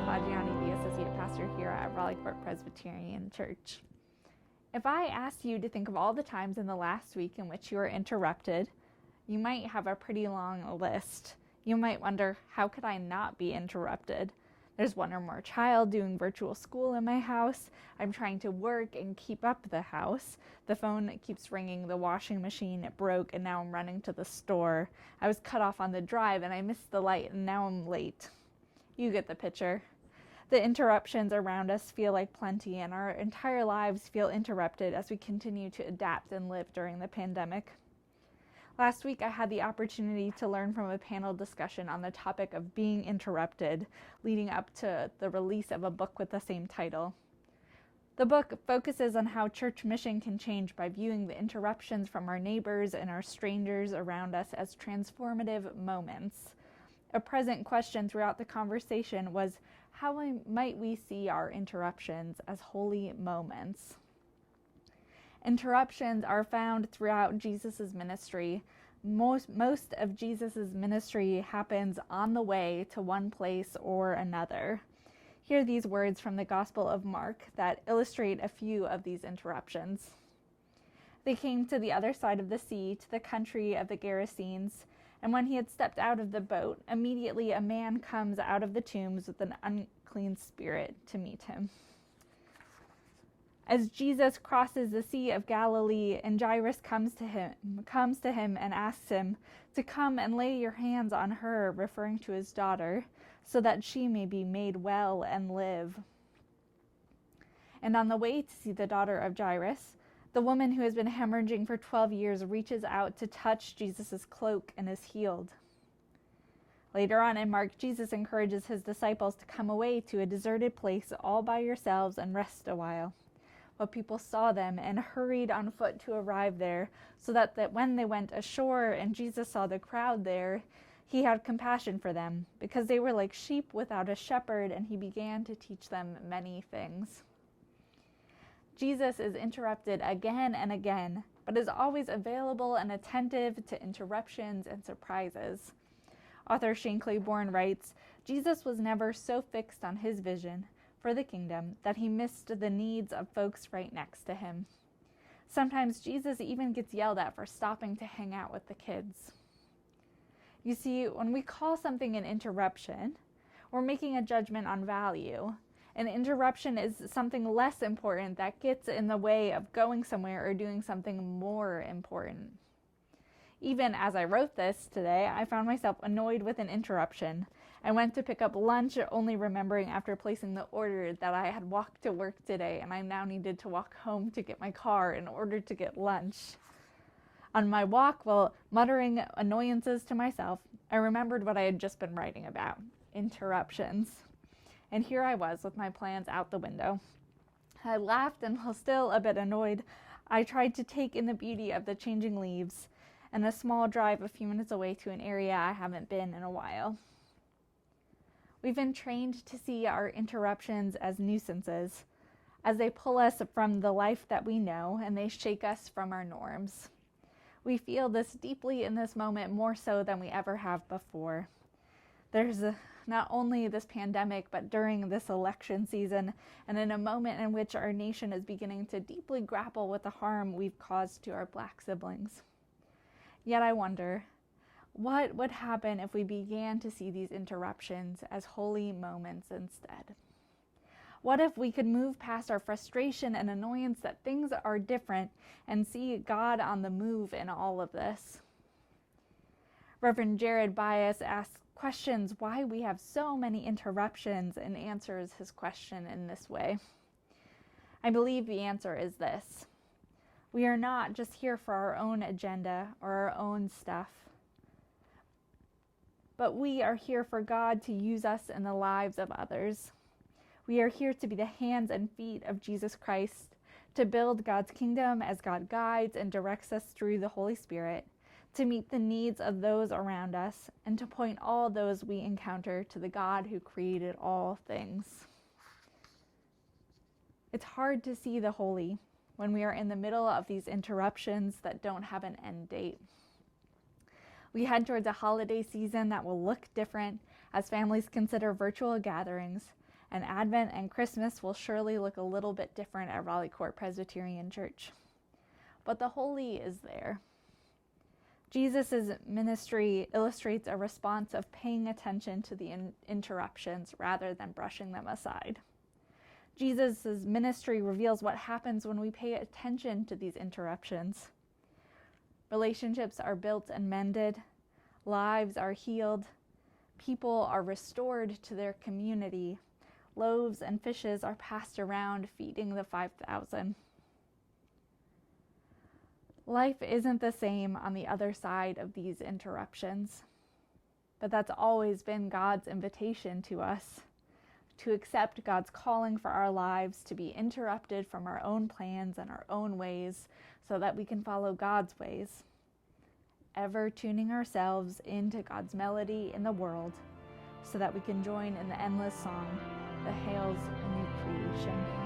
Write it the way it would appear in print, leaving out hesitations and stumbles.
Fagiani, the Associate Pastor here at Raleigh Court Presbyterian Church. If I asked you to think of all the times in the last week in which you were interrupted, you might have a pretty long list. You might wonder, how could I not be interrupted? There's one or more child doing virtual school in my house. I'm trying to work and keep up the house. The phone keeps ringing, the washing machine broke, and now I'm running to the store. I was cut off on the drive and I missed the light and now I'm late. You get the picture. The interruptions around us feel like plenty, and our entire lives feel interrupted as we continue to adapt and live during the pandemic. Last week, I had the opportunity to learn from a panel discussion on the topic of being interrupted, leading up to the release of a book with the same title. The book focuses on how church mission can change by viewing the interruptions from our neighbors and our strangers around us as transformative moments. A present question throughout the conversation was, how might we see our interruptions as holy moments? Interruptions are found throughout Jesus' ministry. Most of Jesus' ministry happens on the way to one place or another. Hear these words from the Gospel of Mark that illustrate a few of these interruptions. They came to the other side of the sea, to the country of the Gerasenes. And when he had stepped out of the boat, immediately a man comes out of the tombs with an unclean spirit to meet him. As Jesus crosses the Sea of Galilee, and Jairus comes to him and asks him to come and lay your hands on her, referring to his daughter, so that she may be made well and live. And on the way to see the daughter of Jairus, the woman who has been hemorrhaging for 12 years reaches out to touch Jesus' cloak and is healed. Later on in Mark, Jesus encourages his disciples to come away to a deserted place all by yourselves and rest a while. But people saw them and hurried on foot to arrive there, so that when they went ashore and Jesus saw the crowd there, he had compassion for them, because they were like sheep without a shepherd, and he began to teach them many things. Jesus is interrupted again and again, but is always available and attentive to interruptions and surprises. Author Shane Claiborne writes, Jesus was never so fixed on his vision for the kingdom that he missed the needs of folks right next to him. Sometimes Jesus even gets yelled at for stopping to hang out with the kids. You see, when we call something an interruption, we're making a judgment on value. An interruption is something less important that gets in the way of going somewhere or doing something more important. Even as I wrote this today, I found myself annoyed with an interruption. I went to pick up lunch, only remembering after placing the order that I had walked to work today and I now needed to walk home to get my car in order to get lunch. On my walk, while muttering annoyances to myself, I remembered what I had just been writing about, interruptions. And here I was with my plans out the window. I laughed, and while still a bit annoyed, I tried to take in the beauty of the changing leaves and a small drive a few minutes away to an area I haven't been in a while. We've been trained to see our interruptions as nuisances, as they pull us from the life that we know and they shake us from our norms. We feel this deeply in this moment, more so than we ever have before. There's not only this pandemic, but during this election season, and in a moment in which our nation is beginning to deeply grapple with the harm we've caused to our Black siblings. Yet I wonder, what would happen if we began to see these interruptions as holy moments instead? What if we could move past our frustration and annoyance that things are different and see God on the move in all of this? Reverend Jared Bias asks questions why we have so many interruptions and answers his question in this way. I believe the answer is this. We are not just here for our own agenda or our own stuff, but we are here for God to use us in the lives of others. We are here to be the hands and feet of Jesus Christ, to build God's kingdom as God guides and directs us through the Holy Spirit, to meet the needs of those around us, and to point all those we encounter to the God who created all things. It's hard to see the holy when we are in the middle of these interruptions that don't have an end date. We head towards a holiday season that will look different as families consider virtual gatherings, And Advent and Christmas will surely look a little bit different at Raleigh Court Presbyterian Church. But the holy is there. Jesus' ministry illustrates a response of paying attention to the interruptions rather than brushing them aside. Jesus' ministry reveals what happens when we pay attention to these interruptions. Relationships are built and mended, lives are healed, people are restored to their community, loaves and fishes are passed around, feeding the 5,000. Life isn't the same on the other side of these interruptions, but that's always been God's invitation to us, to accept God's calling for our lives, to be interrupted from our own plans and our own ways so that we can follow God's ways, ever tuning ourselves into God's melody in the world so that we can join in the endless song that hails a new creation.